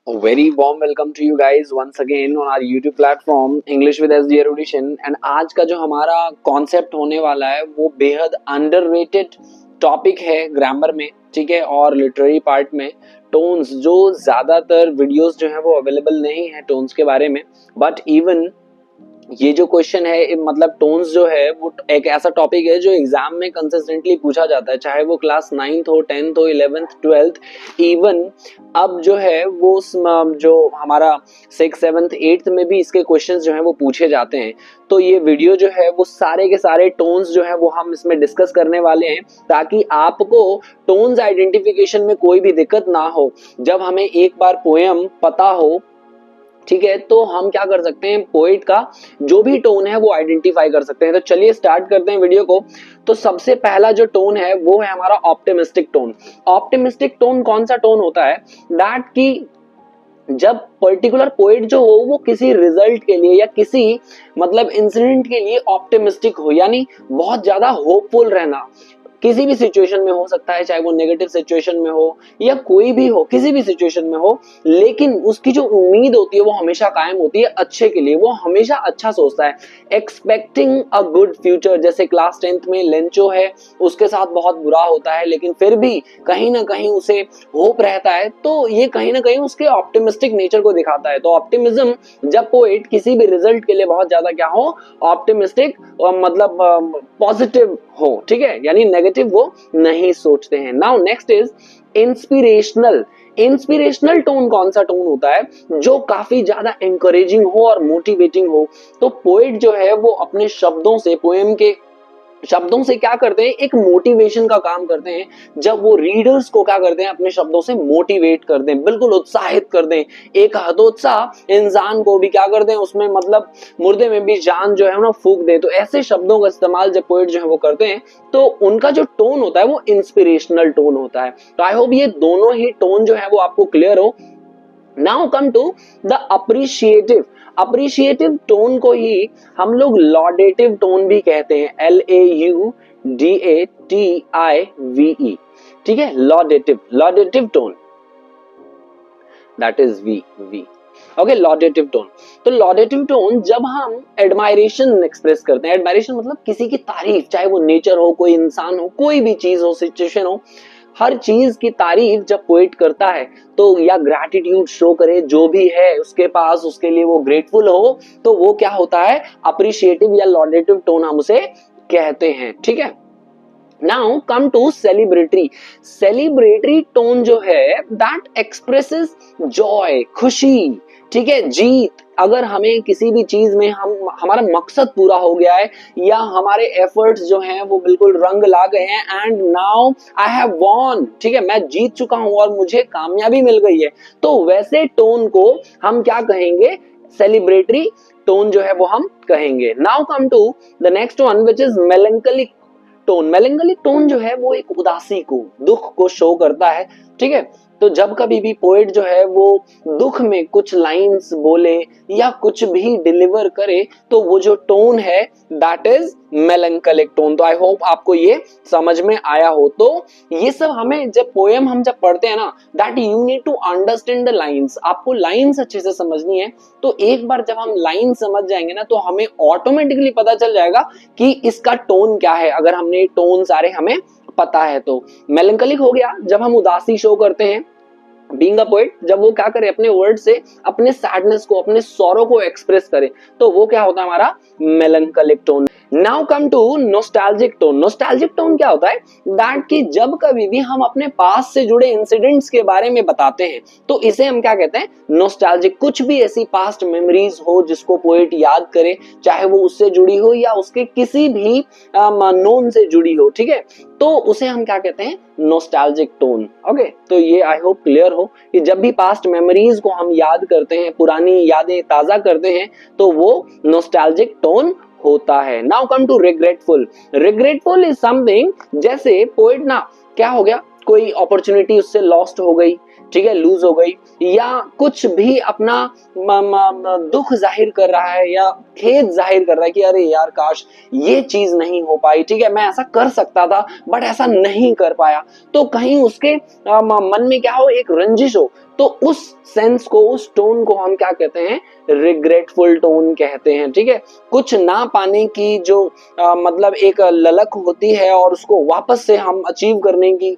A very warm welcome to you guys once again on our YouTube platform English with SD Erudition। And आज का जो हमारा concept होने वाला है वो बेहद अंडररेटेड टॉपिक है ग्रामर में, ठीक है, और लिटरेरी पार्ट में टोन्स, जो ज्यादातर वीडियोस जो है वो अवेलेबल नहीं है टोन्स के बारे में। बट इवन ये जो क्वेश्चन है, मतलब टोन्स जो है वो एक ऐसा टॉपिक है जो एग्जाम में कंसिस्टेंटली पूछा जाता है, चाहे वो क्लास 9th हो, 10th हो, 11th 12th, इवन अब जो है वो जो हमारा 6th 7th 8th में भी इसके क्वेश्चंस जो है वो पूछे जाते हैं। तो ये वीडियो जो है वो सारे के सारे टोन्स जो है वो हम इसमें डिस्कस करने वाले हैं, ताकि आपको टोन्स आइडेंटिफिकेशन में कोई भी दिक्कत ना हो। जब हमें एक बार पोएम पता हो, ठीक है, तो हम क्या कर सकते हैं, पोएट का जो भी टोन है वो आइडेंटिफाई कर सकते हैं। तो चलिए स्टार्ट करते हैं वीडियो को। तो सबसे पहला जो टोन है वो है हमारा ऑप्टिमिस्टिक टोन। ऑप्टिमिस्टिक टोन कौन सा टोन होता है, दैट की जब पर्टिकुलर पोएट जो हो वो किसी रिजल्ट के लिए या किसी मतलब इंसिडेंट के लिए ऑप्टिमिस्टिक हो, यानी बहुत ज्यादा होपफुल रहना, किसी भी सिचुएशन में हो सकता है, चाहे वो नेगेटिव सिचुएशन में हो या कोई भी हो, किसी भी सिचुएशन में हो, लेकिन उसकी जो उम्मीद होती है वो हमेशा कायम होती है अच्छे के लिए, वो हमेशा अच्छा सोचता है, एक्सपेक्टिंग अ गुड फ्यूचर। जैसे क्लास 10th में लेंचो है, उसके साथ बहुत बुरा होता है लेकिन फिर भी कहीं ना कहीं उसे होप रहता है, तो ये कहीं ना कहीं उसके ऑप्टिमिस्टिक नेचर को दिखाता है। तो ऑप्टिमिज्म, जब पोएट किसी भी रिजल्ट के लिए बहुत ज्यादा क्या हो, ऑप्टिमिस्टिक, मतलब पॉजिटिव हो, ठीक है, यानी नेगेटिव वो नहीं सोचते हैं। Now next is inspirational. Inspirational tone कौन सा टोन होता है, जो काफी ज्यादा एंकरेजिंग हो और मोटिवेटिंग हो। तो पोएट जो है वो अपने शब्दों से, पोएम के शब्दों से क्या करते हैं, एक मोटिवेशन का काम करते हैं। जब वो रीडर्स को क्या करते हैं, अपने शब्दों से मोटिवेट कर दें, बिल्कुल उत्साहित कर दें, एक हतोत्साह इंसान को भी क्या कर दें, उसमें मतलब मुर्दे में भी जान जो है ना फूंक दे। तो ऐसे शब्दों का इस्तेमाल जब पोएट जो है वो करते हैं, तो उनका जो टोन होता है वो इंस्पिरेशनल टोन होता है। तो आई होप ये दोनों ही टोन जो है वो आपको क्लियर हो। Now come to the appreciative. Appreciative tone को ही हम लोग लॉडेटिव टोन भी कहते हैं, LAUDATIVE, ठीक है, laudative, laudative tone, that is we. Okay, laudative tone. तो लॉडेटिव टोन जब हम एडमायरेशन एक्सप्रेस करते हैं, एडमायरेशन मतलब किसी की तारीफ, चाहे वो नेचर हो, कोई इंसान हो, कोई भी चीज हो, सिचुएशन हो, हर चीज की तारीफ जब पोएट करता है, तो या ग्रैटिट्यूड शो करे जो भी है उसके पास, उसके लिए वो ग्रेटफुल हो, तो वो क्या होता है, अप्रिशिएटिव या लॉडेटिव टोन हम उसे कहते हैं, ठीक है। Now come to celebratory. Celebratory tone जो है दैट एक्सप्रेसेस जॉय, खुशी, ठीक है, जीत। अगर हमें किसी भी चीज में हमारा मकसद पूरा हो गया है, या हमारे एफर्ट्स जो हैं वो बिल्कुल रंग ला गए हैं, and now I have von, ठीक है, मैं जीत चुका हूं और मुझे कामयाबी मिल गई है, तो वैसे टोन को हम क्या कहेंगे, सेलिब्रेटरी टोन जो है वो हम कहेंगे। Now come to the next one which is melancholic tone. Melancholic tone जो है वो एक उदासी को, दुख को शो करता है, ठीक है। तो जब कभी भी पोएट जो है वो दुख में कुछ लाइंस बोले या कुछ भी डिलीवर करे, तो वो जो टोन है दैट इज मेलंकलिक टोन। तो आई होप आपको ये समझ में आया हो। तो ये सब हमें जब पोएम हम जब पढ़ते हैं ना, that you need to understand the lines, आपको लाइंस अच्छे से समझनी है। तो एक बार जब हम लाइन समझ जाएंगे ना, तो हमें ऑटोमेटिकली पता चल जाएगा कि इसका टोन क्या है, अगर हमने टोन सारे हमें पता है तो। मेलंकलिक हो गया जब हम उदासी शो करते हैं, बीइंग अ पोएट, जब वो क्या करे, अपने वर्ड से अपने सैडनेस को, अपने सॉरो को एक्सप्रेस करे, तो वो क्या होता है, हमारा melancholic tone. Now come to nostalgic tone. Nostalgic tone क्या होता है, दैट कि जब कभी भी हम अपने पास से जुड़े इंसिडेंट्स के बारे में बताते हैं, तो इसे हम क्या कहते हैं, नॉस्टैल्जिक। कुछ भी ऐसी पास्ट मेमोरीज हो जिसको पोएट याद करे, चाहे वो उससे जुड़ी हो या उसके किसी भी नोन से जुड़ी हो, ठीक है, तो उसे हम क्या कहते हैं, नॉस्टैल्जिक टोन। ओके, तो ये आई होप क्लियर हो कि जब भी पास्ट मेमोरीज को हम याद करते हैं, पुरानी यादें ताजा करते हैं, तो वो नॉस्टैल्जिक टोन होता है। Now come to regretful. Regretful is something, जैसे पोएट ना क्या हो गया, कोई अपॉर्चुनिटी उससे लॉस्ट हो गई, ठीक है, लूज हो गई, या कुछ भी अपना दुख जाहिर कर रहा है या खेद जाहिर कर रहा है कि अरे यार काश ये चीज नहीं हो पाई, ठीक है, मैं ऐसा कर सकता था बट ऐसा नहीं कर पाया, तो कहीं उसके मन में क्या हो, एक रंजिश हो, तो उस सेंस को, उस टोन को हम क्या कहते हैं, रिग्रेटफुल टोन कहते हैं। ठीक है, कुछ ना पाने की जो मतलब एक ललक होती है और उसको वापस से हम अचीव करने की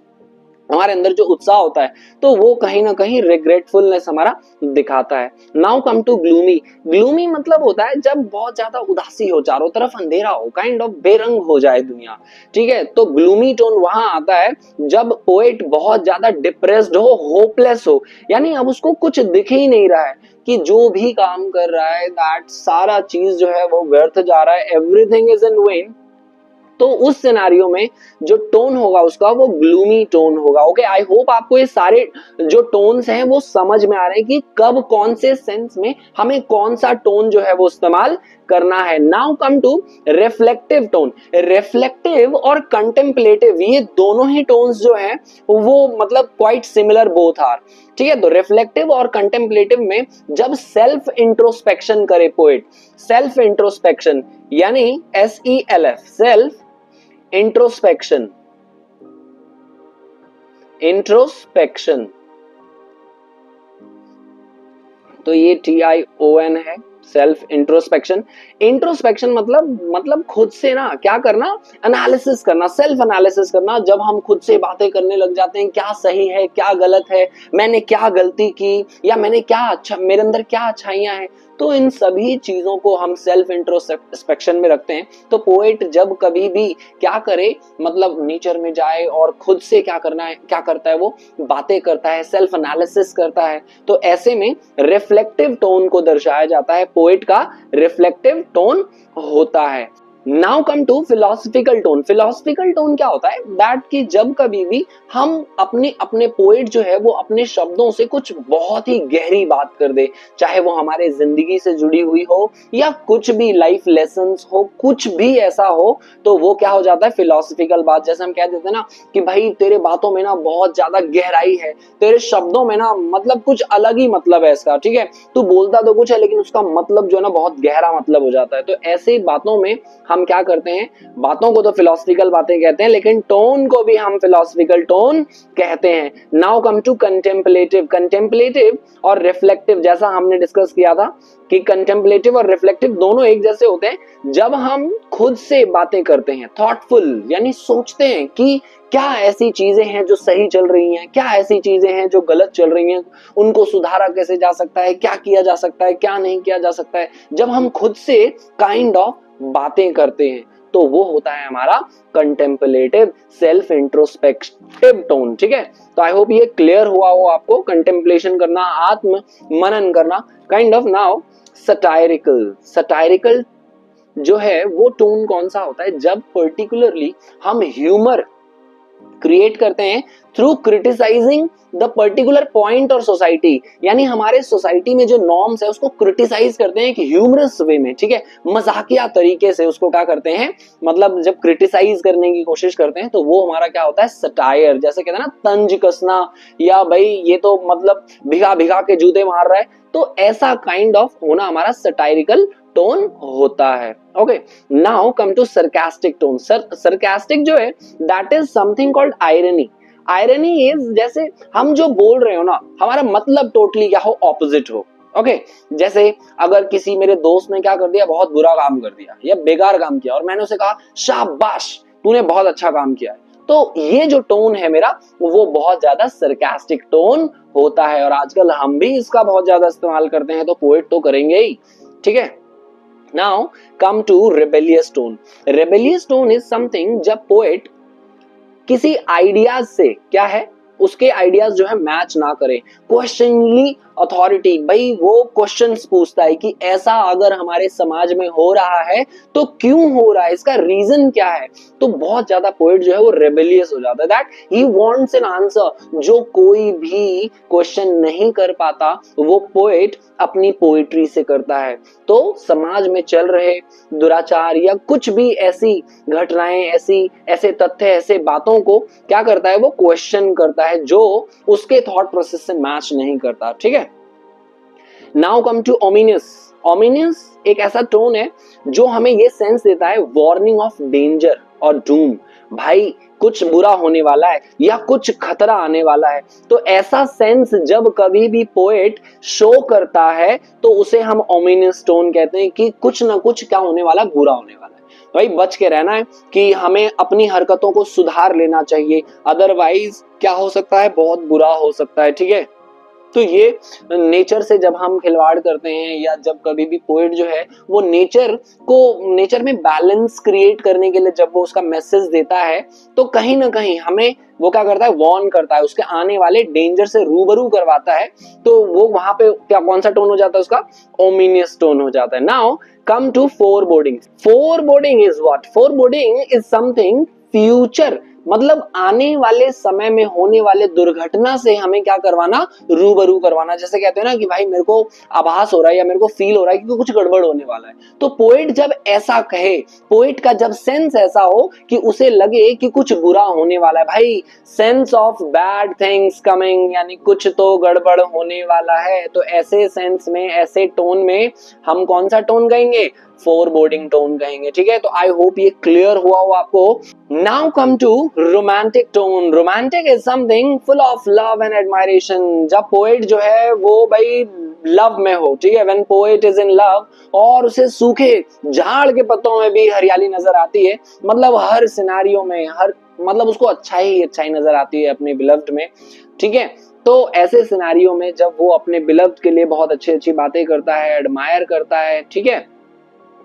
हमारे अंदर जो उत्साह होता है, तो वो कहीं ना कहीं रिग्रेटफुलनेस हमारा दिखाता है। Now come to gloomy. Gloomy मतलब होता है जब बहुत ज्यादा उदासी हो, चारों तरफ अंधेरा हो, काइंड ऑफ बेरंग हो जाए दुनिया। ठीक है, तो ग्लूमी टोन वहां आता है जब पोएट बहुत ज्यादा डिप्रेस्ड हो, होपलेस हो, यानी अब उसको कुछ दिख ही नहीं रहा है कि जो भी काम कर रहा है दैट सारा चीज जो है वो व्यर्थ जा रहा है, एवरीथिंग इज इन वेन। तो उस सिनेरियो में जो टोन होगा उसका वो ग्लूमी टोन होगा। ओके, आई होप आपको ये सारे जो टोन्स हैं वो समझ में आ रहे हैं कि कब कौन से सेंस में हमें कौन सा टोन जो है वो इस्तेमाल करना है। Now come to reflective tone. Reflective और कंटेम्पलेटिव, ये दोनों ही टोन्स जो हैं वो मतलब क्वाइट सिमिलर बोथ आर। ठीक है, तो रिफ्लेक्टिव और कंटेम्पलेटिव में जब सेल्फ इंट्रोस्पेक्शन करे पोएट, सेल्फ इंट्रोस्पेक्शन यानी SELF, सेल्फ इंट्रोस्पेक्शन, इंट्रोस्पेक्शन, तो ये TION है, सेल्फ इंट्रोस्पेक्शन। इंट्रोस्पेक्शन मतलब खुद से ना क्या करना, एनालिसिस करना, सेल्फ एनालिसिस करना। जब हम खुद से बातें करने लग जाते हैं, क्या सही है क्या गलत है, मैंने क्या गलती की, या मैंने क्या अच्छा, मेरे अंदर क्या अच्छाइयां हैं, तो इन सभी चीजों को हम सेल्फ इंट्रोस्पेक्शन में रखते हैं। तो पोएट जब कभी भी क्या करे, मतलब नेचर में जाए और खुद से क्या करना है, क्या करता है, वो बातें करता है, सेल्फ एनालिसिस करता है। तो ऐसे में रिफ्लेक्टिव टोन को दर्शाया जाता है, पोएट का रिफ्लेक्टिव टोन होता है। Now come to philosophical tone. Philosophical tone क्या होता है, दैट कि जब कभी भी हम अपने पोएट जो है वो अपने शब्दों से कुछ बहुत ही गहरी बात कर दे, चाहे वो हमारे जिंदगी से जुड़ी हुई हो या कुछ भी लाइफ लेसन्स हो, कुछ भी ऐसा हो, तो वो क्या हो जाता है, फिलोसफिकल बात। जैसे हम कह देते हैं ना कि भाई तेरे बातों में ना बहुत ज्यादा गहराई है, तेरे शब्दों में ना मतलब कुछ अलग ही मतलब है इसका। ठीक है, तू बोलता तो कुछ है लेकिन उसका मतलब जो है ना बहुत गहरा मतलब हो जाता है। तो ऐसे बातों में हम क्या करते हैं, बातों को तो फिलोसफिकल बातें कहते हैं लेकिन टोन को भी हम फिलोसफिकल टोन कहते हैं। Now come to contemplative. Contemplative और रिफ्लेक्टिव, जैसा हमने डिस्कस किया था कि कंटेम्पलेटिव और रिफ्लेक्टिव दोनों एक जैसे होते हैं जब हम खुद से बातें करते हैं, थॉटफुल यानी सोचते हैं कि क्या ऐसी चीजें हैं जो सही चल रही हैं, क्या ऐसी चीजें हैं जो गलत चल रही हैं, उनको सुधारा कैसे जा सकता है, क्या किया जा सकता है, क्या नहीं किया जा सकता है। जब हम खुद से काइंड ऑफ बातें करते हैं तो वो होता है हमारा कंटेम्पलेटिव, सेल्फ इंट्रोस्पेक्टिव टोन। ठीक है, तो आई होप ये क्लियर हुआ हो आपको, कंटेम्पलेशन करना, आत्म मनन करना, kind of. Now satirical. Satirical जो है वो टोन कौन सा होता है, जब पर्टिकुलरली हम ह्यूमर क्रिएट करते हैं through criticising the particular point और सोसाइटी, यानी हमारे सोसाइटी में जो नॉर्म्स है उसको क्रिटिसाइज करते हैं एक ह्यूमरस वे में। ठीक है, मजाकिया तरीके से उसको क्या करते हैं, मतलब जब क्रिटिसाइज करने की कोशिश करते हैं तो वो हमारा क्या होता है, सटायर। जैसे कहते हैं ना तंज कसना, या भाई ये तो मतलब भिगा भिगा के जूते मार रहा है, तो ऐसा काइंड ऑफ होना हमारा सटायरिकल टोन होता है। Okay, now come to sarcastic tone. Sarcastic जो है that is something called irony. Irony is जैसे हम जो बोल रहे हो ना, हमारा मतलब टोटली क्या हो, ऑपोजिट हो। ओके, जैसे अगर किसी मेरे दोस्त ने क्या कर दिया, बहुत बुरा काम कर दिया या बेकार काम किया, और मैंने उसे कहा शाबाश तूने बहुत अच्छा काम किया है, तो ये जो टोन है मेरा वो बहुत ज्यादा सरकास्टिक टोन होता है, और आजकल हम भी इसका बहुत ज्यादा इस्तेमाल करते हैं, तो पोएट तो करेंगे ही। ठीक है, now come to rebellious tone. Rebellious tone is something जब पोएट किसी आइडियाज से क्या है, उसके आइडियाज जो है मैच ना करे, क्वेश्चनली अथॉरिटी, भाई वो क्वेश्चंस पूछता है कि ऐसा अगर हमारे समाज में हो रहा है तो क्यों हो रहा है, इसका रीजन क्या है। तो बहुत ज्यादा पोएट जो है वो रेबेलियस हो जाता है, that he wants an answer. जो कोई भी क्वेश्चन नहीं कर पाता वो पोएट अपनी पोइट्री से करता है। तो समाज में चल रहे दुराचार या कुछ भी ऐसी घटनाएं, ऐसे तथ्य, ऐसे बातों को क्या करता है, वो क्वेश्चन करता है जो उसके थॉट प्रोसेस से मैच नहीं करता। ठीक है, नाउ कम टू ओमिनियस। ओमिनियस एक ऐसा टोन है जो हमें ये सेंस देता है वार्निंग ऑफ डेंजर और डूम। भाई कुछ बुरा होने वाला है या कुछ खतरा आने वाला है। तो ऐसा सेंस जब कभी भी पोएट शो करता है तो उसे हम ओमिनियस टोन कहते हैं कि कुछ ना कुछ क्या होने वाला, बुरा होने वाला है। भाई बच के रहना है कि हमें अपनी हरकतों को सुधार लेना चाहिए, अदरवाइज क्या हो सकता है, बहुत बुरा हो सकता है। ठीक है, तो ये नेचर से जब हम खिलवाड़ करते हैं या जब कभी भी पोएट जो है वो नेचर में बैलेंस क्रिएट करने के लिए जब वो उसका मैसेज देता है तो कहीं ना कहीं हमें वो क्या करता है, वार्न करता है, उसके आने वाले डेंजर से रूबरू करवाता है। तो वो वहां पे क्या, कौन सा टोन हो जाता है उसका, ओमिनियस टोन हो जाता है। Now come to foreboding. Foreboding is what? Foreboding is something future, मतलब आने वाले समय में होने वाले दुर्घटना से हमें क्या करवाना, रूबरू करवाना। जैसे कहते हैं ना कि भाई मेरे को आभास हो रहा है या मेरे को फील हो रहा है कि कुछ गड़बड़ होने वाला है, तो पोएट जब ऐसा कहे, पोएट का जब सेंस ऐसा हो कि उसे लगे कि कुछ बुरा होने वाला है, भाई sense of bad things coming, यानी कुछ तो गड़बड़ होने वाला है, तो ऐसे सेंस में, ऐसे टोन में हम कौन सा टोन कहेंगे, फोरबोर्डिंग टोन कहेंगे। ठीक है, तो आई होप ये क्लियर हुआ हो आपको। Now come to romantic tone. Romantic is something full of love and admiration. जब पोएट जो है वो भाई लव में हो, ठीक है, when poet is in love, और उसे सूखे झाड़ के पत्तों में भी हरियाली नजर आती है, मतलब हर सिनेरियो में, हर मतलब उसको अच्छाई नजर आती है अपने बिलव्ड में। ठीक है, तो ऐसे सिनेरियो में जब वो अपने बिलव्ड के लिए बहुत अच्छी अच्छी बातें करता है, एडमायर करता है, ठीक है,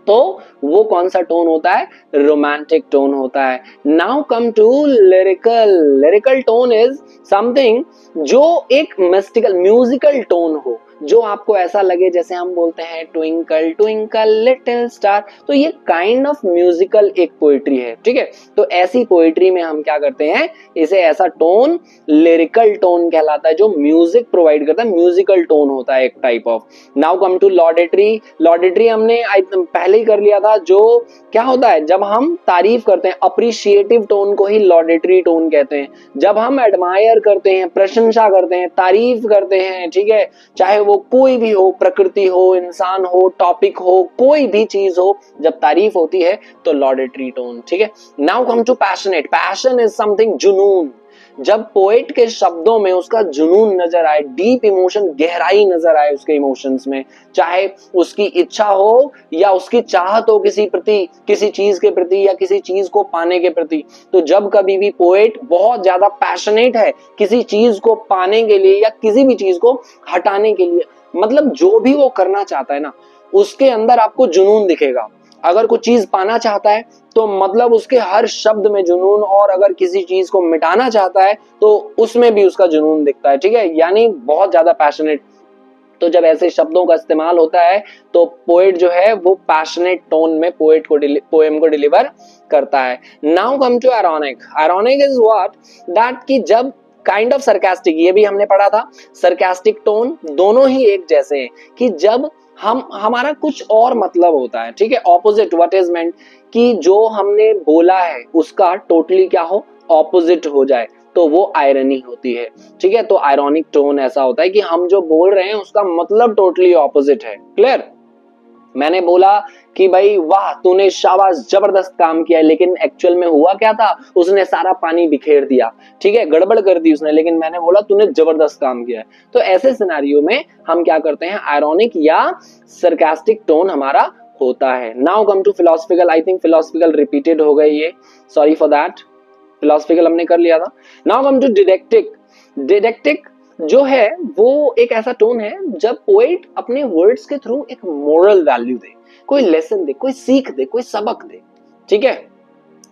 तो वो कौन सा टोन होता है, रोमांटिक टोन होता है। Now come to lyrical. Lyrical tone is something जो एक मिस्टिकल म्यूजिकल टोन हो, जो आपको ऐसा लगे जैसे हम बोलते हैं ट्विंकल ट्विंकल लिटिल स्टार, तो ये काइंड ऑफ म्यूजिकल एक पोएट्री है। ठीक है, तो ऐसी पोएट्री में हम क्या करते हैं, इसे ऐसा टोन लिरिकल टोन कहलाता है, जो म्यूजिक प्रोवाइड करता है, म्यूजिकल टोन होता है एक type of. Now come to laudatory. Laudatory हमने पहले ही कर लिया था, जो क्या होता है, जब हम तारीफ करते हैं, अप्रिशिएटिव टोन को ही लॉडेटरी टोन कहते हैं। जब हम एडमायर करते हैं, प्रशंसा करते हैं, तारीफ करते हैं, ठीक है, चाहे वो कोई भी हो, प्रकृति हो, इंसान हो, टॉपिक हो, कोई भी चीज हो, जब तारीफ होती है तो लॉडेटरी टोन। ठीक है, now come to passionate. Passion is something जुनून। जब पोएट के शब्दों में उसका जुनून नजर आए, डीप इमोशन, गहराई नजर आए उसके इमोशंस में, चाहे उसकी इच्छा हो या उसकी चाहत हो किसी प्रति, किसी चीज के प्रति या किसी चीज को पाने के प्रति, तो जब कभी भी पोएट बहुत ज्यादा पैशनेट है किसी चीज को पाने के लिए या किसी भी चीज को हटाने के लिए, मतलब जो भी वो करना चाहता है ना, उसके अंदर आपको जुनून दिखेगा। अगर कुछ चीज पाना चाहता है तो मतलब उसके हर शब्द में जुनून, और अगर किसी चीज को मिटाना चाहता है तो उसमें भी उसका जुनून दिखता है। ठीक है, यानी बहुत ज्यादा पैशनेट। तो जब ऐसे शब्दों का इस्तेमाल होता है तो पोएट जो है वो पैशनेट टोन में पोएम को डिलीवर करता है। Now come to ironic. Ironic is what, that कि जब काइंड ऑफ सरकास्टिक, ये भी हमने पढ़ा था, सरकास्टिक टोन, दोनों ही एक जैसे हैं कि जब हमारा कुछ और मतलब होता है। ठीक है, ऑपोजिट व्हाट इज मेंट, कि जो हमने बोला है उसका टोटली क्या हो, ऑपोजिट हो जाए, तो वो आयरनी होती है। ठीक है, तो आयरॉनिक टोन ऐसा होता है कि हम जो बोल रहे हैं उसका मतलब टोटली ऑपोजिट है। क्लियर? मैंने बोला कि भाई वाह तूने शाबाश जबरदस्त काम किया है, लेकिन एक्चुअल में हुआ क्या था, उसने सारा पानी बिखेर दिया। ठीक है, गड़बड़ कर दी उसने, लेकिन मैंने बोला तूने जबरदस्त काम किया है। तो ऐसे सिनेरियो में हम क्या करते हैं, आयरॉनिक या सरकास्टिक टोन हमारा होता है। Now come to philosophical. I think philosophical repeated हो गई ये, सॉरी फॉर दैट, फिलोसफिकल हमने कर लिया था। Now come to didactic. Didactic जो है वो एक ऐसा टोन है जब पोएट अपने वर्ड्स के थ्रू एक मोरल वैल्यू दे, कोई लेसन दे, कोई सीख दे, कोई सबक दे। ठीक है,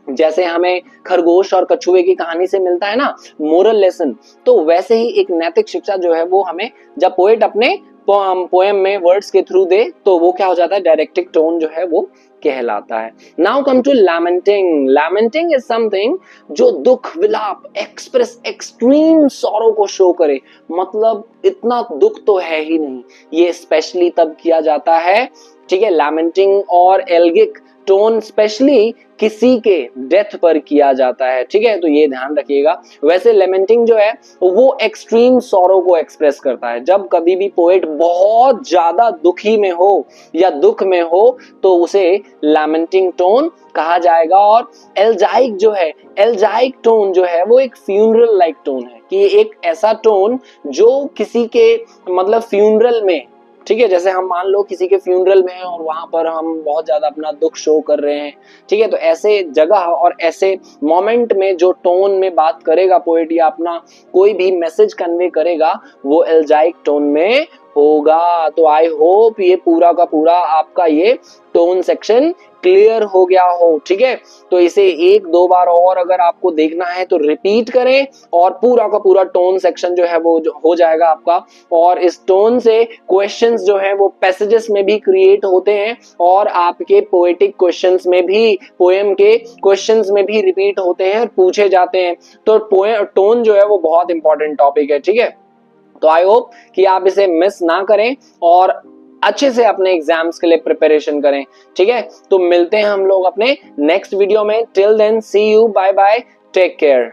जैसे हमें खरगोश और कछुए की कहानी से मिलता है ना मोरल लेसन, तो वैसे ही एक नैतिक शिक्षा जो है वो हमें जब पोएट अपने पोएम में वर्ड्स के थ्रू दे तो वो क्या हो जाता है, डायरेक्टिक टोन जो है वो कहलाता है। Now come to lamenting. Lamenting is something जो दुख, विलाप, एक्सप्रेस एक्सट्रीम सॉरो को शो करे, मतलब इतना दुख तो है ही नहीं, ये स्पेशली तब किया जाता है। ठीक है, लैमेंटिंग और एल्गिक टोन स्पेशली किसी के डेथ पर किया जाता है, ठीक है, तो ये ध्यान रखिएगा। वैसे लेमेंटिंग जो है वो एक्सट्रीम सॉरो को एक्सप्रेस करता है। जब कभी भी पोएट बहुत ज्यादा दुखी में हो या दुख में हो तो उसे लैमेंटिंग टोन कहा जाएगा। और एल्जाइक जो है, एल्जाइक टोन जो है वो एक फ्यूनरल लाइक टोन है, कि एक ऐसा टोन जो किसी के मतलब फ्यूनरल में, ठीक है, जैसे हम मान लो किसी के फ्यूनरल में हैं और वहां पर हम बहुत ज्यादा अपना दुख शो कर रहे हैं, ठीक है, तो ऐसे जगह और ऐसे मोमेंट में जो टोन में बात करेगा पोएट या अपना कोई भी मैसेज कन्वे करेगा वो एल्जाइक टोन में होगा। तो आई होप ये पूरा का पूरा आपका ये टोन सेक्शन क्लियर हो गया हो, ठीक है। तो इसे एक दो बार और अगर आपको देखना है तो रिपीट करें और पूरा का पूरा टोन सेक्शन जो है वो हो जाएगा आपका। और इस टोन से क्वेश्चंस जो है वो पैसेजेस में भी क्रिएट होते हैं और आपके पोएटिक क्वेश्चंस में भी, पोएम के क्वेश्चंस में भी रिपीट होते हैं और पूछे जाते हैं। तो टोन जो है वो बहुत इंपॉर्टेंट टॉपिक है, ठीक है। तो आई होप कि आप इसे मिस ना करें और अच्छे से अपने एग्जाम्स के लिए प्रिपरेशन करें, ठीक है। तो मिलते हैं हम लोग अपने नेक्स्ट वीडियो में। Till then see you, bye bye, take care.